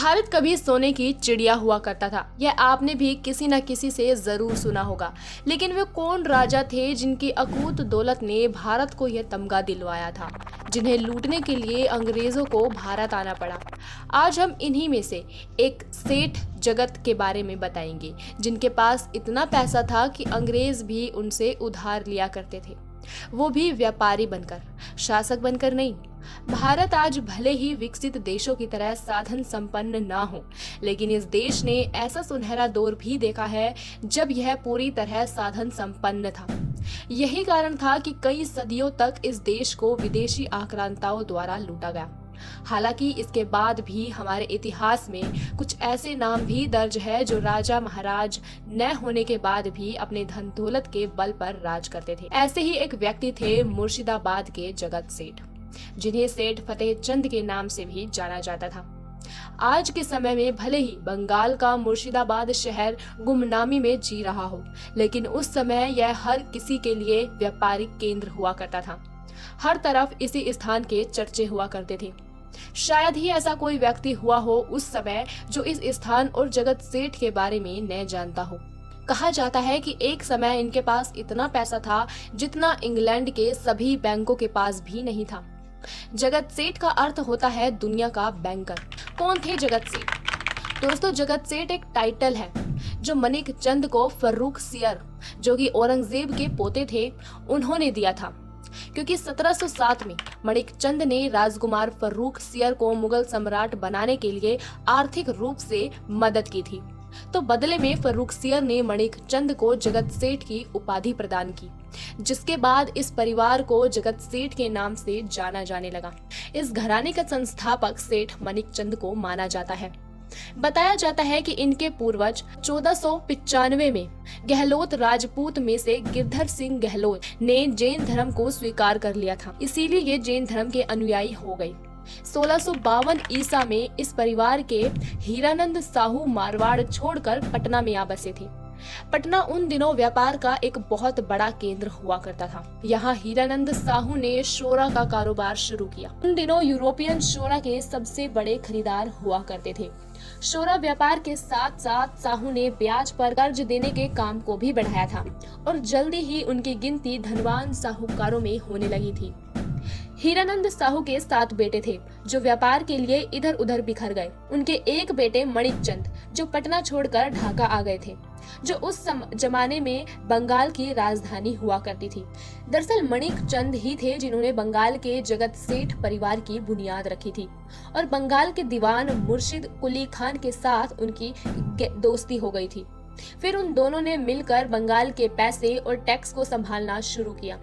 भारत कभी सोने की चिड़िया हुआ करता था। यह आपने भी किसी न किसी से जरूर सुना होगा। लेकिन वे कौन राजा थे जिनकी अकूत दौलत ने भारत को यह तमगा दिलवाया था, जिन्हें लूटने के लिए अंग्रेजों को भारत आना पड़ा। आज हम इन्हीं में से एक सेठ जगत के बारे में बताएंगे, जिनके पास इतना पैसा था कि अंग्रेज भी उनसे उधार लिया करते थे, वो भी व्यापारी बनकर, शासक बनकर नहीं। भारत आज भले ही विकसित देशों की तरह साधन संपन्न ना हो, लेकिन इस देश ने ऐसा सुनहरा दौर भी देखा है जब यह पूरी तरह साधन संपन्न था। यही कारण था कि कई सदियों तक इस देश को विदेशी आक्रांताओं द्वारा लूटा गया। हालांकि इसके बाद भी हमारे इतिहास में कुछ ऐसे नाम भी दर्ज है जो राजा महाराज न होने के बाद भी अपने धन दौलत के बल पर राज करते थे। ऐसे ही एक व्यक्ति थे मुर्शिदाबाद के जगत सेठ, जिन्हें सेठ फतेह चंद के नाम से भी जाना जाता था। आज के समय में भले ही बंगाल का मुर्शिदाबाद शहर गुमनामी में जी रहा हो, लेकिन उस समय यह हर किसी के लिए व्यापारिक केंद्र हुआ करता था। हर तरफ इसी स्थान के चर्चे हुआ करते थे। शायद ही ऐसा कोई व्यक्ति हुआ हो उस समय जो इस स्थान और जगत सेठ के बारे में न जानता हो। कहा जाता है कि एक समय इनके पास इतना पैसा था जितना इंग्लैंड के सभी बैंकों के पास भी नहीं था। जगत सेठ का अर्थ होता है दुनिया का बैंकर। कौन थे जगत सेठ? दोस्तों, जगत सेठ एक टाइटल है जो मनिक चंद को फर्रुख सियर, जो कि औरंगजेब के पोते थे, उन्होंने दिया था, क्योंकि 1707 में मणिक चंद ने राजकुमार फर्रुख सियर को मुगल सम्राट बनाने के लिए आर्थिक रूप से मदद की थी। तो बदले में फर्रुख सियर ने मणिक चंद को जगत सेठ की उपाधि प्रदान की, जिसके बाद इस परिवार को जगत सेठ के नाम से जाना जाने लगा। इस घराने का संस्थापक सेठ मणिक चंद को माना जाता है। बताया जाता है कि इनके पूर्वज 1495 में गहलोत राजपूत में से गिरधर सिंह गहलोत ने जैन धर्म को स्वीकार कर लिया था, इसीलिए ये जैन धर्म के अनुयायी हो गए। 1652 ईसा में इस परिवार के हीरानंद साहू मारवाड़ छोड़कर पटना में आ बसे थे। पटना उन दिनों व्यापार का एक बहुत बड़ा केंद्र हुआ करता था। यहाँ हीरानंद साहू ने शोरा का कारोबार शुरू किया। उन दिनों यूरोपियन शोरा के सबसे बड़े खरीदार हुआ करते थे। शोरा व्यापार के साथ साथ साहू ने ब्याज पर कर्ज देने के काम को भी बढ़ाया था और जल्दी ही उनकी गिनती धनवान साहूकारों में होने लगी थी। हीरानंद साहू के 7 बेटे थे जो व्यापार के लिए इधर उधर बिखर गए। उनके एक बेटे मणिक चंद जो पटना छोड़कर ढाका आ गए थे, जो उस जमाने में बंगाल की राजधानी हुआ करती थी। दरअसल मणिक चंद ही थे जिन्होंने बंगाल के जगत सेठ परिवार की बुनियाद रखी थी और बंगाल के दीवान मुर्शिद कुली खान के साथ उनकी दोस्ती हो गई थी। फिर उन दोनों ने मिलकर बंगाल के पैसे और टैक्स को संभालना शुरू किया।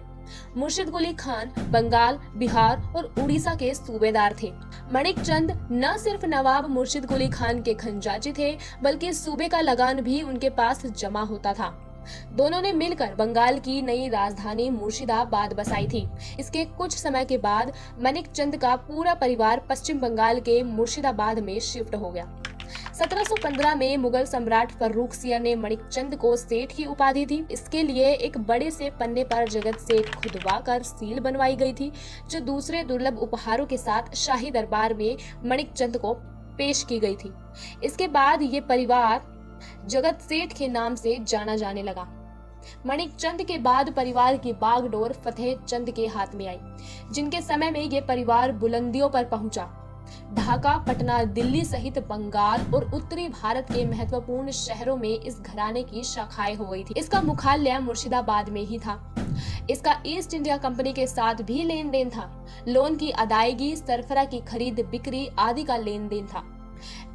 मुर्शिद कुली खान बंगाल, बिहार और उड़ीसा के सूबेदार थे। मणिक चंद न सिर्फ नवाब मुर्शिद कुली खान के खजांची थे, बल्कि सूबे का लगान भी उनके पास जमा होता था। दोनों ने मिलकर बंगाल की नई राजधानी मुर्शिदाबाद बसाई थी। इसके कुछ समय के बाद मणिक चंद का पूरा परिवार पश्चिम बंगाल के मुर्शिदाबाद में शिफ्ट हो गया। 1715 में मुगल सम्राट फर्रुख सियर ने मणिक चंद को सेठ की उपाधि दी। इसके लिए एक बड़े से पन्ने पर जगत सेठ खुदवा कर सील बनवाई गई थी, जो दूसरे दुर्लभ उपहारों के साथ शाही दरबार में मणिक चंद को पेश की गई थी। इसके बाद ये परिवार जगत सेठ के नाम से जाना जाने लगा। मणिक चंद के बाद परिवार की बागडोर फतेह चंद के हाथ में आई, जिनके समय में ये परिवार बुलंदियों पर पहुंचा। ढाका, पटना, दिल्ली सहित बंगाल और उत्तरी भारत के महत्वपूर्ण शहरों में इस घराने की शाखाएं हो गई थी। इसका मुख्यालय मुर्शिदाबाद में ही था। इसका ईस्ट इंडिया कंपनी के साथ भी लेन देन था। लोन की अदायगी, सरफरा की खरीद बिक्री आदि का लेन देन था।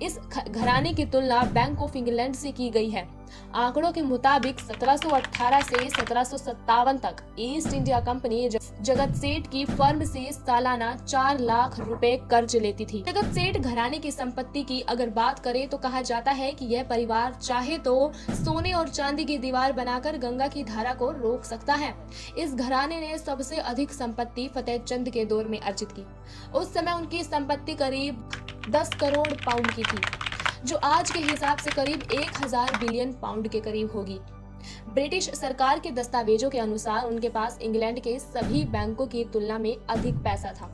इस घराने की तुलना बैंक ऑफ इंग्लैंड से की गई है। आंकड़ों के मुताबिक 1718 से 1757 तक ईस्ट इंडिया कंपनी जगत सेठ की फर्म से सालाना 4 लाख रुपए कर्ज लेती थी। जगत सेठ घराने की संपत्ति की अगर बात करें तो कहा जाता है कि यह परिवार चाहे तो सोने और चांदी की दीवार बनाकर गंगा की धारा को रोक सकता है। इस घराने ने सबसे अधिक संपत्ति फतेह चंद के दौर में अर्जित की। उस समय उनकी संपत्ति करीब 10 करोड़ पाउंड की थी, जो आज के हिसाब से करीब 1000 बिलियन पाउंड के करीब होगी। ब्रिटिश सरकार के दस्तावेजों के अनुसार उनके पास इंग्लैंड के सभी बैंकों की तुलना में अधिक पैसा था।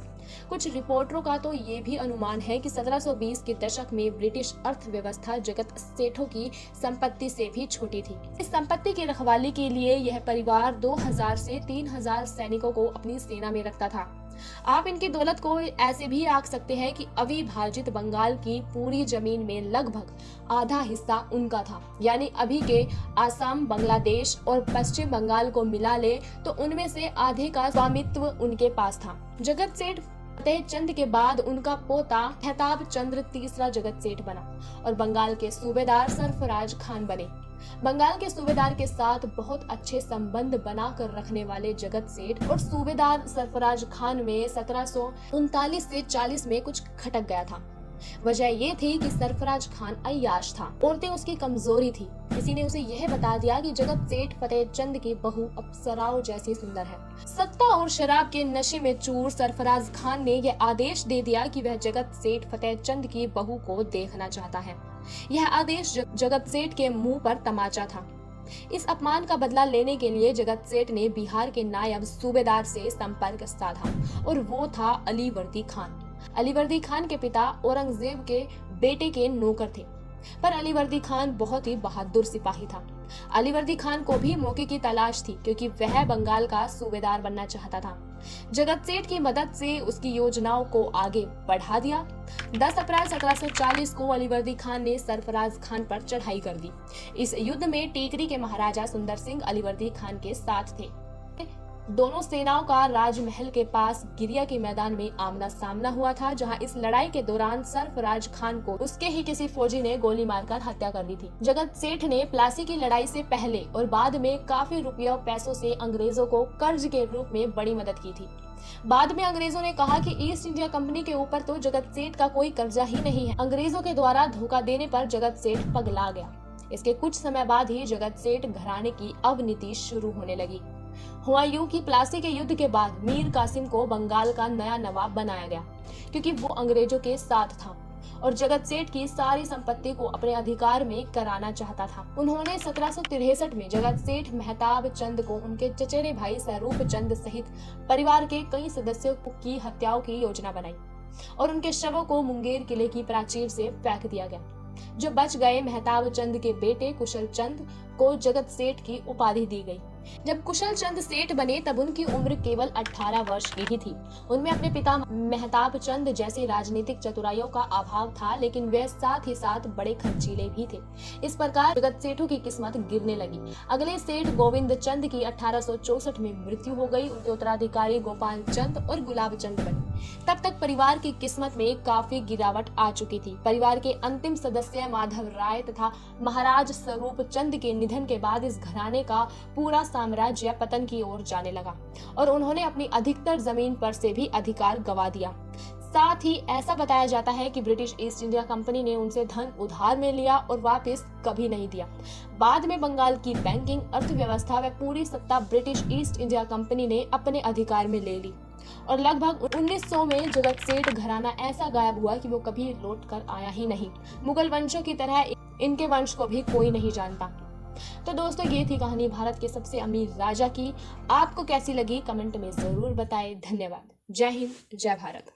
कुछ रिपोर्टरों का तो ये भी अनुमान है कि 1720 के दशक में ब्रिटिश अर्थव्यवस्था जगत सेठों की संपत्ति से भी छोटी थी। इस संपत्ति की रखवाली के लिए यह परिवार 2000 से 3000 सैनिकों को अपनी सेना में रखता था। आप इनकी दौलत को ऐसे भी आंक सकते हैं कि अविभाजित बंगाल की पूरी जमीन में लगभग आधा हिस्सा उनका था। यानी अभी के आसाम, बांग्लादेश और पश्चिम बंगाल को मिला ले तो उनमें से आधे का स्वामित्व उनके पास था। जगत सेठ फतेह चंद के बाद उनका पोता मेहताब चंद्र तीसरा जगत सेठ बना और बंगाल के सूबेदार सरफराज खान बने। बंगाल के सूबेदार के साथ बहुत अच्छे संबंध बनाकर रखने वाले जगत सेठ और सूबेदार सरफराज खान में 1739 से 40 में कुछ खटक गया था। वजह ये थी कि सरफराज खान अय्याश था, औरतें उसकी कमजोरी थी। किसी ने उसे यह बता दिया कि जगत सेठ फतेह चंद की बहू अप्सराओं जैसी सुंदर है। सत्ता और शराब के नशे में चूर सरफराज खान ने यह आदेश दे दिया कि वह जगत सेठ फतेह चंद की बहू को देखना चाहता है। यह आदेश जगत सेठ के मुंह पर तमाचा था। इस अपमान का बदला लेने के लिए जगत सेठ ने बिहार के नायब सूबेदार से संपर्क साधा और वो था अलीवर्दी खान। अलीवर्दी खान के पिता औरंगजेब के बेटे के नौकर थे, पर अलीवर्दी खान बहुत ही बहादुर सिपाही था। अलीवर्दी खान को भी मौके की तलाश थी क्योंकि वह बंगाल का सूबेदार बनना चाहता था। जगत सेठ की मदद से उसकी योजनाओं को आगे बढ़ा दिया। 10 अप्रैल 1740 को अलीवर्दी खान ने सरफराज खान पर चढ़ाई कर दी। इस युद्ध में टीकरी के महाराजा सुंदर सिंह अलीवर्दी खान के साथ थे। दोनों सेनाओं का राजमहल के पास गिरिया के मैदान में आमना सामना हुआ था, जहां इस लड़ाई के दौरान सरफराज खान को उसके ही किसी फौजी ने गोली मारकर हत्या कर दी थी। जगत सेठ ने प्लासी की लड़ाई से पहले और बाद में काफी रुपयों पैसों से अंग्रेजों को कर्ज के रूप में बड़ी मदद की थी। बाद में अंग्रेजों ने कहा कि ईस्ट इंडिया कंपनी के ऊपर तो जगत सेठ का कोई कर्जा ही नहीं है। अंग्रेजों के द्वारा धोखा देने पर जगत सेठ पगला गया। इसके कुछ समय बाद ही जगत सेठ घराने की अवनीति शुरू होने लगी। हुआ यूं कि प्लासी के युद्ध के बाद मीर कासिम को बंगाल का नया नवाब बनाया गया क्योंकि वो अंग्रेजों के साथ था और जगत सेठ की सारी संपत्ति को अपने अधिकार में कराना चाहता था। उन्होंने 1763 में जगत सेठ मेहताब चंद को उनके चचेरे भाई स्वरूप चंद सहित परिवार के कई सदस्यों की हत्याओं की योजना बनाई और उनके शवों को मुंगेर किले की प्राचीर से फेंक दिया गया। जो बच गए मेहताब चंद के बेटे कुशल चंद को जगत सेठ की उपाधि दी गई। जब कुशल चंद सेठ बने तब उनकी उम्र केवल 18 वर्ष की ही थी। उनमें अपने पिता मेहताब चंद जैसे राजनीतिक चतुराइयों का अभाव था, लेकिन वे साथ ही साथ बड़े खर्चीले भी थे। इस प्रकार जगत सेठों की किस्मत गिरने लगी। अगले सेठ गोविंद चंद की 1864 में मृत्यु हो गई। उनके उत्तराधिकारी गोपाल चंद और गुलाब चंद बने। तब तक परिवार की किस्मत में काफी गिरावट आ चुकी थी। परिवार के अंतिम सदस्य माधव राय तथा महाराज स्वरूप चंद के निधन के बाद इस घराने का पूरा साम्राज्य पतन की ओर जाने लगा और उन्होंने अपनी अधिकतर जमीन पर से भी अधिकार गंवा दिया। साथ ही ऐसा बताया जाता है कि ब्रिटिश ईस्ट इंडिया कंपनी ने उनसे धन उधार में लिया और वापस कभी नहीं दिया। बाद में बंगाल की बैंकिंग, अर्थव्यवस्था व पूरी सत्ता ब्रिटिश ईस्ट इंडिया कंपनी ने अपने अधिकार में ले ली और लगभग 1900 में जगत सेठ घराना ऐसा गायब हुआ कि वो कभी लौट कर आया ही नहीं। मुगल वंशों की तरह इनके वंश को भी कोई नहीं जानता। तो दोस्तों, ये थी कहानी भारत के सबसे अमीर राजा की। आपको कैसी लगी कमेंट में जरूर बताएं। धन्यवाद। जय हिंद, जय भारत।